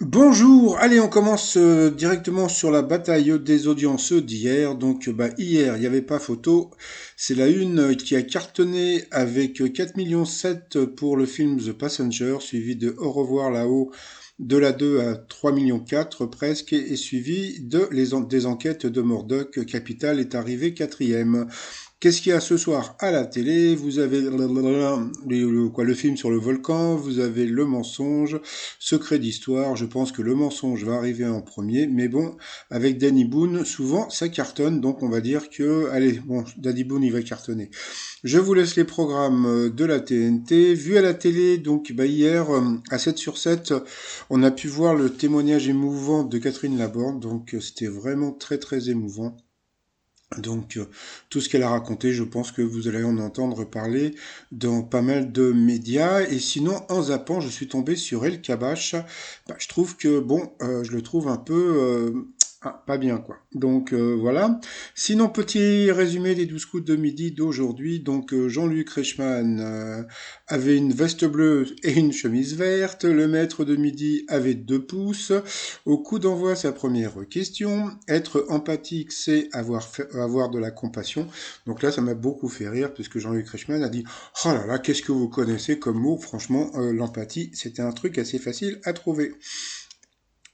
Bonjour, allez on commence directement sur la bataille des audiences d'hier. Donc hier il n'y avait pas photo, c'est la une qui a cartonné avec 4,7 millions pour le film The Passenger, suivi de Au revoir là-haut de la 2 à 3,4 millions presque, et suivi de des enquêtes de Murdoch. Capital est arrivé quatrième. Qu'est-ce qu'il y a ce soir à la télé? Vous avez le film sur le volcan, vous avez Le Mensonge, Secret d'Histoire. Je pense que Le Mensonge va arriver en premier, mais bon, avec Danny Boone, souvent ça cartonne, donc on va dire que, allez, bon, Danny Boone il va cartonner. Je vous laisse les programmes de la TNT. Vu à la télé, donc hier, à 7 sur 7, on a pu voir le témoignage émouvant de Catherine Laborde, donc c'était vraiment très très émouvant. Donc tout ce qu'elle a raconté, je pense que vous allez en entendre parler dans pas mal de médias. Et sinon, en zappant, je suis tombé sur El Kabash. Je trouve que bon, je le trouve un peu pas bien quoi. Donc voilà. Sinon, petit résumé des 12 coups de midi d'aujourd'hui. Donc Jean-Luc Reichmann avait une veste bleue et une chemise verte. Le maître de midi avait 2 pouces. Au coup d'envoi, sa première question. Être empathique, c'est avoir de la compassion. Donc là, ça m'a beaucoup fait rire, puisque Jean-Luc Reichmann a dit « Oh là là, qu'est-ce que vous connaissez comme mot ?» Franchement, l'empathie, c'était un truc assez facile à trouver.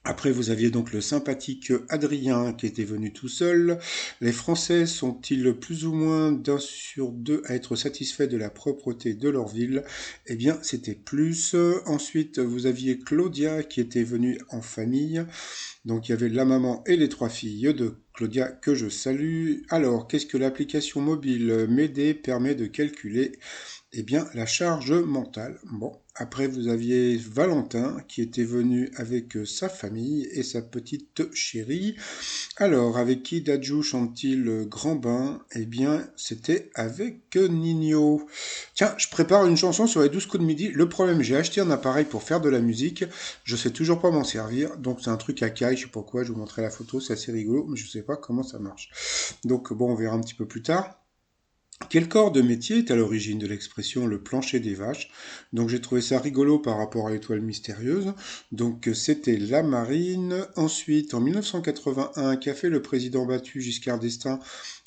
Après, vous aviez donc le sympathique Adrien qui était venu tout seul. Les Français sont-ils plus ou moins d'un sur deux à être satisfaits de la propreté de leur ville? Eh bien, c'était plus. Ensuite, vous aviez Claudia qui était venue en famille. Donc, il y avait la maman et les 3 filles de Claudia que je salue. Alors, qu'est-ce que l'application mobile M'aider permet de calculer? Eh bien, la charge mentale. Bon, après, vous aviez Valentin qui était venu avec sa famille et sa petite chérie. Alors, avec qui Dadju chante-t-il Grand Bain? Eh bien, c'était avec Nino. Tiens, je prépare une chanson sur les 12 coups de midi. Le problème, j'ai acheté un appareil pour faire de la musique. Je sais toujours pas m'en servir. Donc, c'est un truc à caille. Je sais pas quoi. Je vous montrerai la photo. C'est assez rigolo, mais je sais pas comment ça marche. Donc, bon, on verra un petit peu plus tard. Quel corps de métier est à l'origine de l'expression le plancher des vaches? Donc j'ai trouvé ça rigolo par rapport à l'étoile mystérieuse. Donc c'était la marine. Ensuite, en 1981, qu'a fait le président battu Giscard d'Estaing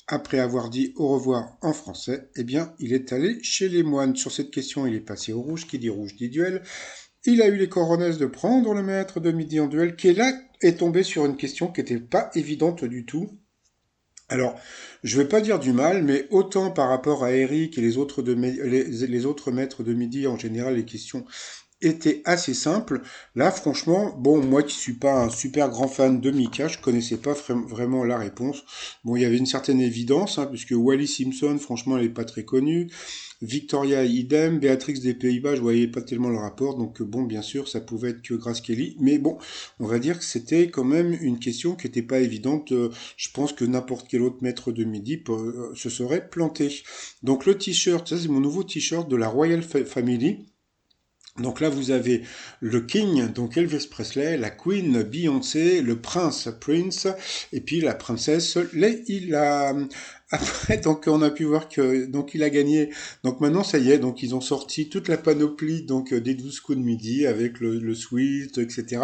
après avoir dit au revoir en français? Eh bien, il est allé chez les moines. Sur cette question, il est passé au rouge. Qui dit rouge dit duel. Il a eu les coronesses de prendre le maître de midi en duel, qui est là est tombé sur une question qui n'était pas évidente du tout. Alors, je ne vais pas dire du mal, mais autant par rapport à Eric et les autres maîtres de midi, en général, les questions étaient assez simples. Là, franchement, bon, moi qui suis pas un super grand fan de Mika, je connaissais pas vraiment la réponse. Bon, il y avait une certaine évidence, hein, puisque Wally Simpson, franchement, elle est pas très connue. Victoria idem, Béatrix des Pays-Bas, je voyais pas tellement le rapport, donc bon, bien sûr, ça pouvait être que Grace Kelly, mais bon, on va dire que c'était quand même une question qui n'était pas évidente. Je pense que n'importe quel autre maître de midi se serait planté. Donc le t-shirt, ça c'est mon nouveau t-shirt de la Royal Family. Donc là, vous avez le King, donc Elvis Presley, la Queen, Beyoncé, le Prince, Prince, et puis la princesse Leila. Après, donc on a pu voir que donc il a gagné. Donc maintenant, ça y est, donc ils ont sorti toute la panoplie donc des 12 coups de midi avec le sweat, etc.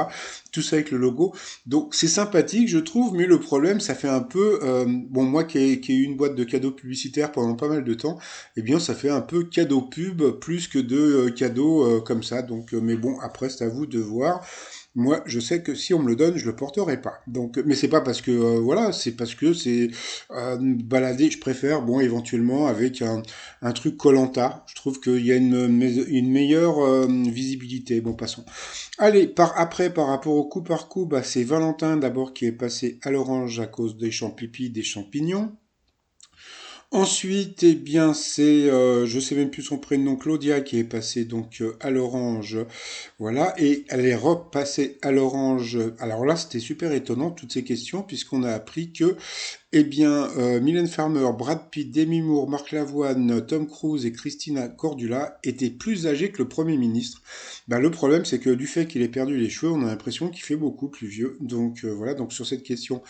Tout ça avec le logo. Donc c'est sympathique, je trouve, mais le problème, ça fait un peu, bon moi qui ai eu une boîte de cadeaux publicitaires pendant pas mal de temps, eh bien ça fait un peu cadeau pub plus que de cadeaux comme ça. Donc, mais bon, après c'est à vous de voir. Moi, je sais que si on me le donne, je le porterai pas. Donc, mais c'est pas parce que voilà, c'est parce que c'est balader. Je préfère, bon, éventuellement avec un truc Colanta. Je trouve qu'il y a une meilleure visibilité. Bon, passons. Allez, après, par rapport au coup par coup, bah, c'est Valentin d'abord qui est passé à l'orange à cause des champs pipi, des champignons. Ensuite, eh bien, je sais même plus son prénom, Claudia, qui est passée donc à l'orange, voilà, et elle est repassée à l'orange. Alors là, c'était super étonnant toutes ces questions, puisqu'on a appris que, eh bien, Mylène Farmer, Brad Pitt, Demi Moore, Marc Lavoine, Tom Cruise et Christina Cordula étaient plus âgés que le Premier ministre. Ben, le problème, c'est que du fait qu'il ait perdu les cheveux, on a l'impression qu'il fait beaucoup plus vieux. Donc voilà, donc sur cette question,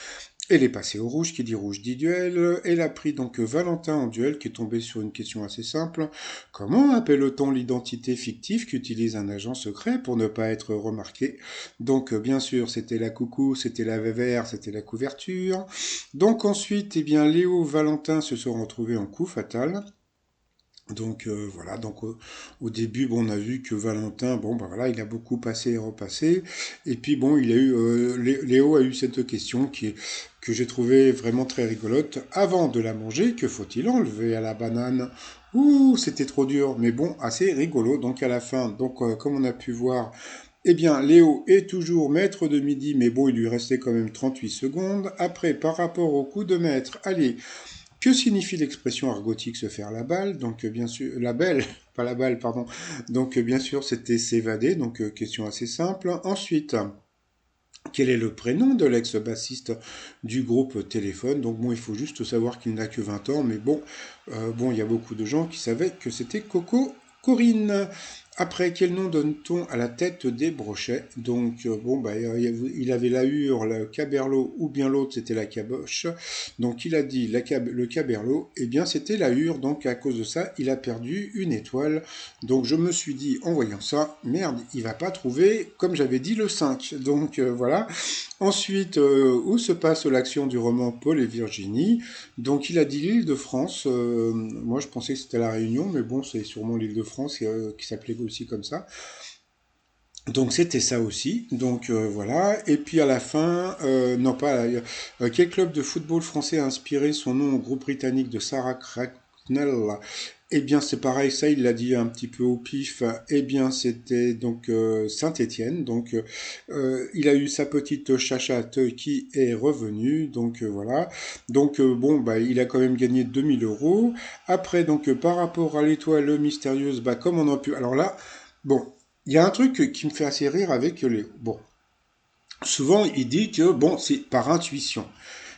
Elle est passée au rouge, qui dit rouge dit duel. Elle a pris donc Valentin en duel, qui est tombé sur une question assez simple. Comment appelle-t-on l'identité fictive qu'utilise un agent secret pour ne pas être remarqué? Donc bien sûr, c'était la coucou, c'était la vévère, c'était la couverture. Donc ensuite, eh bien, Léo, Valentin se sont retrouvés en coup fatal. Donc voilà, donc au début, bon, on a vu que Valentin, bon, bah voilà, il a beaucoup passé et repassé. Et puis bon, il a eu, Léo a eu cette question que j'ai trouvé vraiment très rigolote. Avant de la manger, que faut-il enlever à la banane? Ouh, c'était trop dur, mais bon, assez rigolo. Donc à la fin, donc comme on a pu voir, eh bien, Léo est toujours maître de midi, mais bon, il lui restait quand même 38 secondes. Après, par rapport au coup de maître, allez, que signifie l'expression argotique se faire la balle? Donc bien sûr, la belle, pas la balle, pardon. Donc bien sûr, c'était s'évader, donc question assez simple. Ensuite, quel est le prénom de l'ex-bassiste du groupe Téléphone? Donc bon, il faut juste savoir qu'il n'a que 20 ans, mais bon, bon, il y a beaucoup de gens qui savaient que c'était Coco Corinne. Après, quel nom donne-t-on à la tête des brochets? Donc, bon, bah, il avait la hure, le caberlot, ou bien l'autre, c'était la caboche. Donc, il a dit le caberlot, eh bien, c'était la hure. Donc, à cause de ça, il a perdu une étoile. Donc, je me suis dit, en voyant ça, merde, il va pas trouver, comme j'avais dit, le 5. Donc, voilà. Ensuite, où se passe l'action du roman Paul et Virginie? Donc, il a dit l'île de France. Moi, je pensais que c'était la Réunion, mais bon, c'est sûrement l'île de France qui s'appelait aussi comme ça. Donc, c'était ça aussi. Donc, voilà. Et puis, à la fin, non pas, quel club de football français a inspiré son nom au groupe britannique de Sarah Cracknell? Eh bien, c'est pareil, ça, il l'a dit un petit peu au pif. Eh bien, c'était donc Saint-Étienne. Donc, il a eu sa petite chachate qui est revenue. Donc, voilà. Donc, bon, bah, il a quand même gagné 2000 euros. Après, donc, par rapport à l'étoile mystérieuse, bah, comme on a pu. Alors là, bon, il y a un truc qui me fait assez rire avec Léo. Bon, souvent, il dit que, bon, c'est par intuition.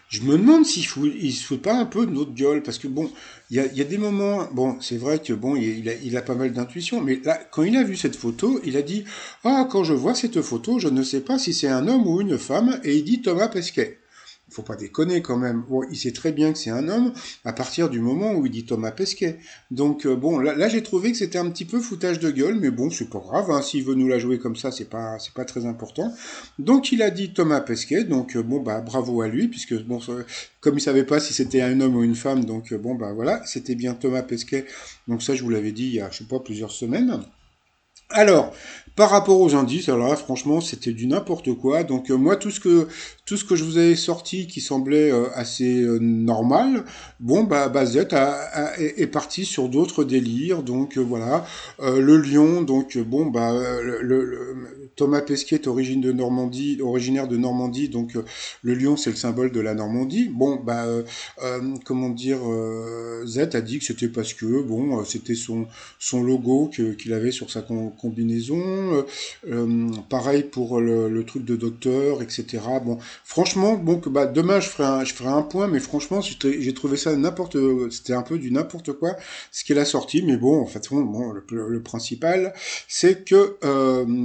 Je me demande il se fout pas un peu de notre gueule, parce que bon, il y a des moments, bon, c'est vrai que bon, il a pas mal d'intuition, mais là, quand il a vu cette photo, il a dit, ah, quand je vois cette photo, je ne sais pas si c'est un homme ou une femme, et il dit Thomas Pesquet. Faut pas déconner quand même. Bon, il sait très bien que c'est un homme à partir du moment où il dit Thomas Pesquet. Donc bon, là j'ai trouvé que c'était un petit peu foutage de gueule, mais bon, c'est pas grave. Hein, s'il veut nous la jouer comme ça, c'est pas très important. Donc il a dit Thomas Pesquet. Donc bon bah bravo à lui, puisque bon, comme il savait pas si c'était un homme ou une femme, donc bon bah voilà, c'était bien Thomas Pesquet. Donc ça je vous l'avais dit il y a je sais pas plusieurs semaines. Alors, par rapport aux indices, alors là, franchement, c'était du n'importe quoi. Donc moi, tout ce que je vous avais sorti qui semblait assez normal, bon, bah Z est parti sur d'autres délires. Donc voilà, le lion, donc bon, bah Thomas Pesquet est originaire de Normandie, donc le lion, c'est le symbole de la Normandie. Bon, bah comment dire, Z a dit que c'était parce que bon, c'était son logo qu'il avait sur sa combinaison. Pareil pour le truc de docteur, etc. Bon, franchement, bon, bah, demain je ferai un point, mais franchement, j'ai trouvé ça c'était un peu du n'importe quoi ce qu'elle a sorti, mais bon, en fait, bon, le principal, c'est que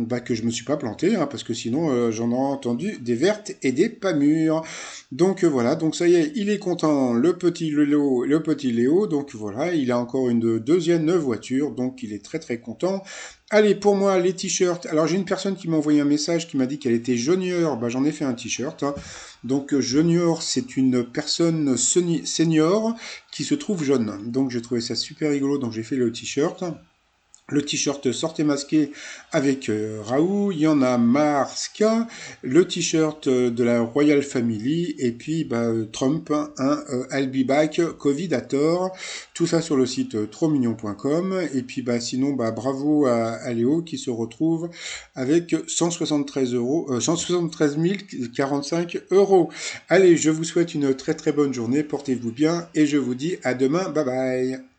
bah, que je me suis pas planté, hein, parce que sinon j'en ai entendu des vertes et des pas mûres. Donc voilà, donc ça y est, il est content, le petit Léo, donc voilà, il a encore une deuxième voiture, donc il est très très content. Allez, pour moi, les t-shirts. Alors, j'ai une personne qui m'a envoyé un message qui m'a dit qu'elle était junior. Bah, j'en ai fait un t-shirt. Hein. Donc, junior, c'est une personne senior qui se trouve jeune. Donc, j'ai trouvé ça super rigolo. Donc, j'ai fait le t-shirt. Le t-shirt Sortez masqué avec Raoult, il y en a Marska, le t-shirt de la Royal Family, et puis bah, Trump, hein, I'll be back, Covid à tort, tout ça sur le site trotsmignon.com, et puis bah, sinon bah, bravo à Léo qui se retrouve avec 173 euros, 173 045 euros. Allez, je vous souhaite une très très bonne journée, portez-vous bien, et je vous dis à demain, bye bye.